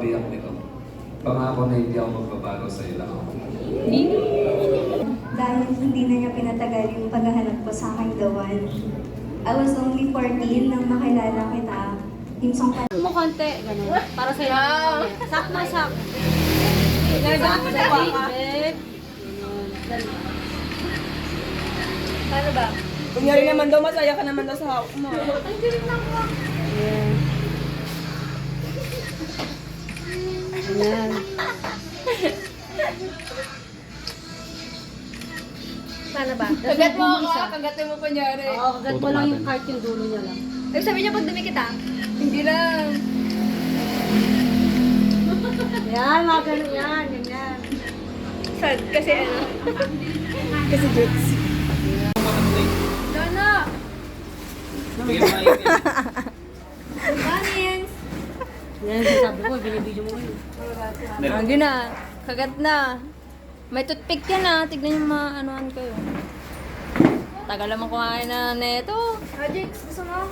Biyak nito. Pangako na hindi ako magbabago sa iyo lang ako. Dahil hindi na niya pinatagal yung paghahanap ko sa aking gawan. I was only 14 nang makilala kita. Yung song pa... Mo konti, ganun. Para sa'yo. Sakto, sakto. Sakto na ba? Paano ba? Kunyari naman daw, masaya ka naman daw sa hawak mo. Ayan. Paano ba? Kagat mo ako, kagatin mo kunyari. Oo, kagat mo lang yung cart yung dulo niya lang. Ay, sabi niya pag dumikit ah. Hindi lang. Yan, mga ganun yan. Ganyan. Sad, kasi ano? Kasi jutes. Dana! Bunnies! Yan, sabi ko, binibidyo mo yun. Hindi na. Kagat na. May toothpick yan ah. Tignan yung mga anuhan kayo. Tagal naman kumain na neto. Ajix, gusto mo?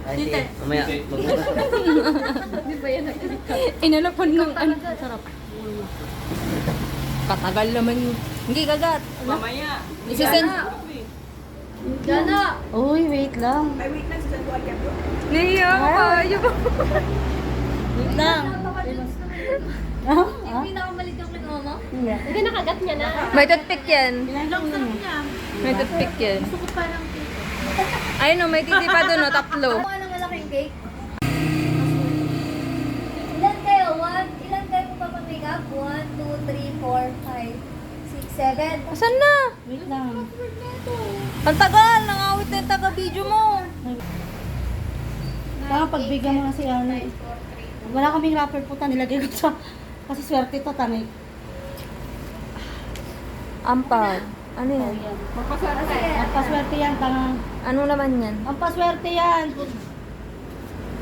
Tita. Mamaya. Hindi ba yan nagkita? Inalapan ng ano. Sarap. Katagal naman. Hindi kagat. Mamaya. Isisend. Dana! Uy, wait lang. Niya, kayo ba? Wait lang. Yung pinakamalit yung kinuha mo? Hindi. Hindi nakagat niya na. May toothpick yan. May toothpick yan. Gusto ko parang Ayun o, may titi pa doon o, tatlo. Ano malaking cake? Ilan kayo? Ilan kayo magpapapick up? 1, 2, 3, 4, 5, 6, 7. Asan na? wait lang. Ang tagal! Nangawit na yung taga-video mo. Parang pagbigyan mo na si Arne. Wala kaming wrapper puta, nilagay ko sa... Kasi swerte to, tanay. Ampaw. Ano yan? Ang paswerte yan, tangang... Ano naman yan? Ang paswerte yan!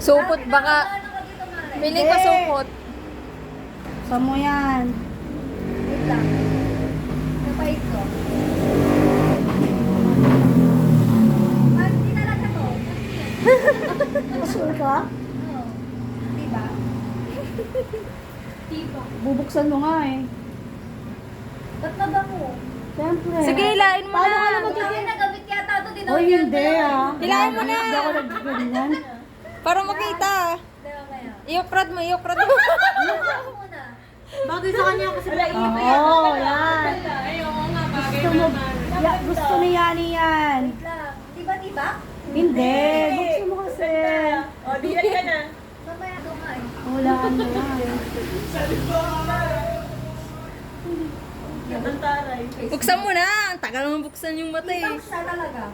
Supot baka. Piling ko supot. Saan mo yan? Wait lang. Napahit ko. Hindi talaga to. Sure ka? Oo. Diba? Bubuksan mo nga eh. Ba't na ba mo? Siyempre. Sige, hilain mo Paano ka na. naman Hindi nagamit yata ito. Uy, hindi ah. Hilahin mo na. Hindi ako nagganyan. Para makita. Iyokrad mo, iyokrad mo. Muna. Bagay sa kanya kasi Oo, yan. Gusto mo, gusto ni Yani yan. Wait lang. Diba? Hindi, gusto mo kasi. Mamaya ito nga eh. Wala mo yan. Buksan mo na. Ang tagal naman buksan yung mata eh. Siya talaga.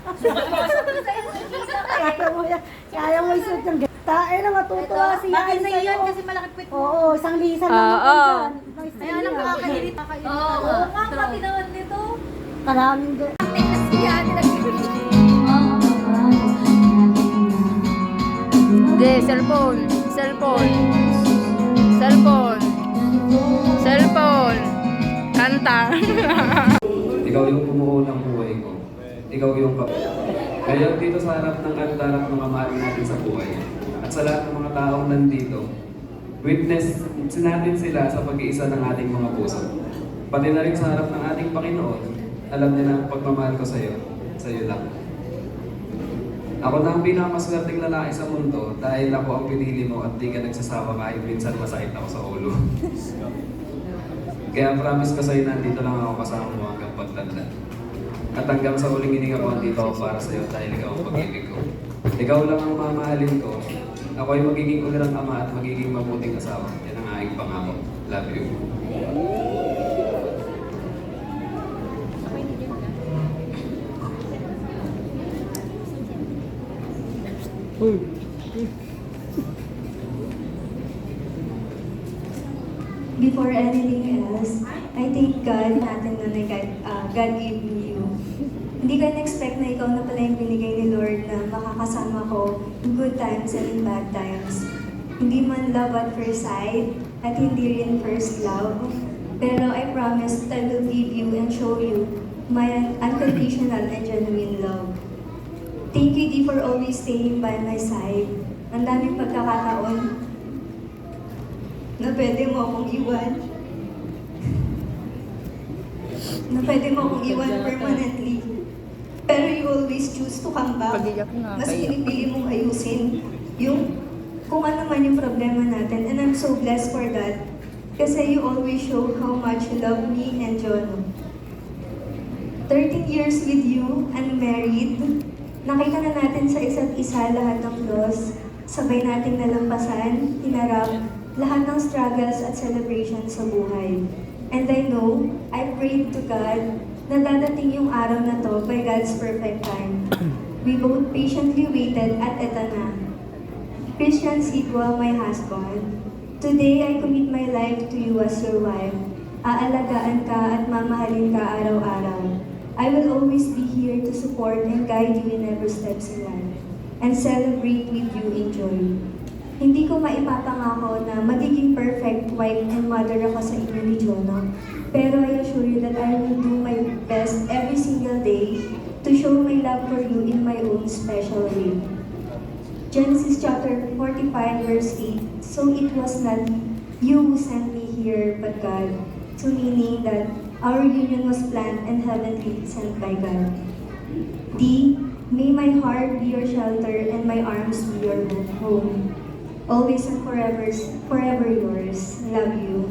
Kaya mo yan. Kaya mo isuot yung gata. Eh na matutuwa si Yani sa'yo. Kasi malaki kwit mo. Oo, isang lisan lang Oo. ako dyan. Kaya alam nakakahirit. Oo nga, pati naman nito. Karaming gata. Yan, Hindi, cellphone. Cellphone. Cellphone. Cellphone. Kanta. Ikaw yung bumuo ng buhay ko. Ikaw yung Kaya dito sa harap ng altar at mga mahal natin sa buhay. At sa lahat ng mga taong nandito, witness natin sila sa pag-iisa ng ating mga puso. Pati na rin sa harap ng ating Panginoon, alam niya na ang pagmamahal ko sa iyo lang. Ako na ang pinakamaswerteng lalaki sa mundo dahil ako ang pinili mo at di ka nagsasawa kahit minsan masakit ako sa ulo. Kaya promise ko sa'yo, nandito lang ako kasama mo hanggang pagtanda. At hanggang sa huling hininga ko, andito ako para sa'yo dahil ikaw ang pag-ibig ko. Ikaw lang ang mamahalin ko. Ako ay magiging ulirang ama at magiging mabuting asawa. Yan ang aking pangako. Love you. Before anything else, I thank God natin na God gave me you. Hindi ko na-expect na ikaw na pala yung binigay ni Lord na makakasama ko in good times and in bad times. Hindi man love at first sight at hindi rin first love. Pero I promise that I will give you and show you my unconditional and genuine love. Thank you, Dee, for always staying by my side. Ang daming pagkakataon na pwede mo akong iwan. Na pwede mo akong iwan permanently. Pero you always choose to come back. Pag-iyak na, Mas kaya. pinipili mong ayusin yung kung ano man yung problema natin. And I'm so blessed for that. Kasi you always show how much you love me and Jono. 13 years with you, unmarried. Nakita na natin sa isa't isa lahat ng flaws. Sabay nating nalampasan, tinarap, lahat ng struggles at celebrations sa buhay. And I know, I prayed to God na dadating yung araw na to by God's perfect time. We both patiently waited at eto na. Christian Sidwa, my husband. Today, I commit my life to you as your wife. Aalagaan ka at mamahalin ka araw-araw. I will always be here to support and guide you in every steps in life. And celebrate with you in joy. Hindi ko maipapangako na magiging perfect wife and mother ako sa inyo ni Jonah. Pero I assure you that I will do my best every single day to show my love for you in my own special way. Genesis chapter 45 verse 8. So it was not you who sent me here, but God. So meaning that our union was planned and heavenly sent by God. D. May my heart be your shelter and my arms be your home. Always and forever yours. Love you.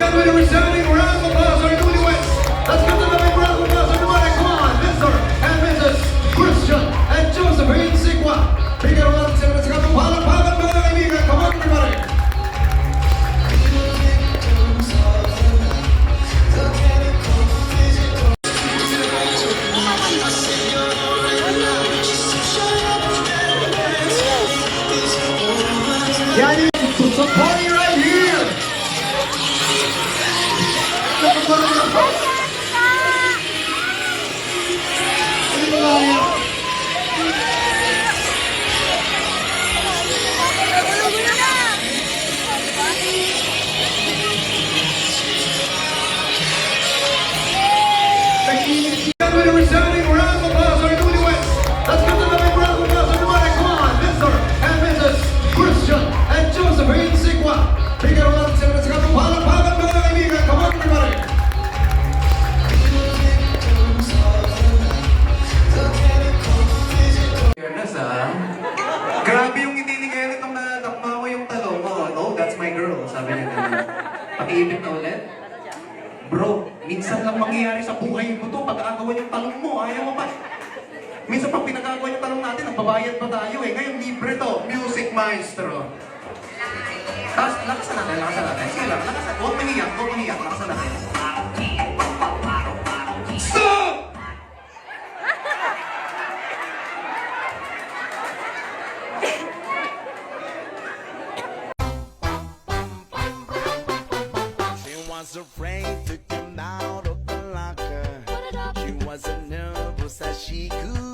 again with a resounding round of applause for our newlyweds. Let's give them a big round of applause, everybody. Come on, Mr. and Mrs. Christian and Josephine Sigua. Bigyan mo natin sila sa katong palakpakan, mga kaibigan. Come on, everybody. Yan yung to party right here. With a resounding round of applause for our newlyweds. Let's give them a big round of applause, everybody. Come on, Mr. and Mrs. Christian and Josephine Sigua. Bigyan mo natin sila sa katong palakpakan, mga kaibigan. Come on, everybody. Fairness, grabe yung itinigay nitong nadakma ko yung talong mo. No, that's my girl, sabi niya ganun. Pakiibig na ulit. Bro, minsan lang mangyayari sa buhay mo to, pag-aagawan yung talong mo, ayaw mo pa. Minsan pag pinag-aagawan yung talong natin, nagbabayad pa tayo eh. Ngayon, libre to, music maestro. Tapos, lakasan natin, lakasan natin. Sige lang, lakasan. Huwag mahiyak, lakasan natin. Stop! She was afraid to come out of the locker. She was nervous as she could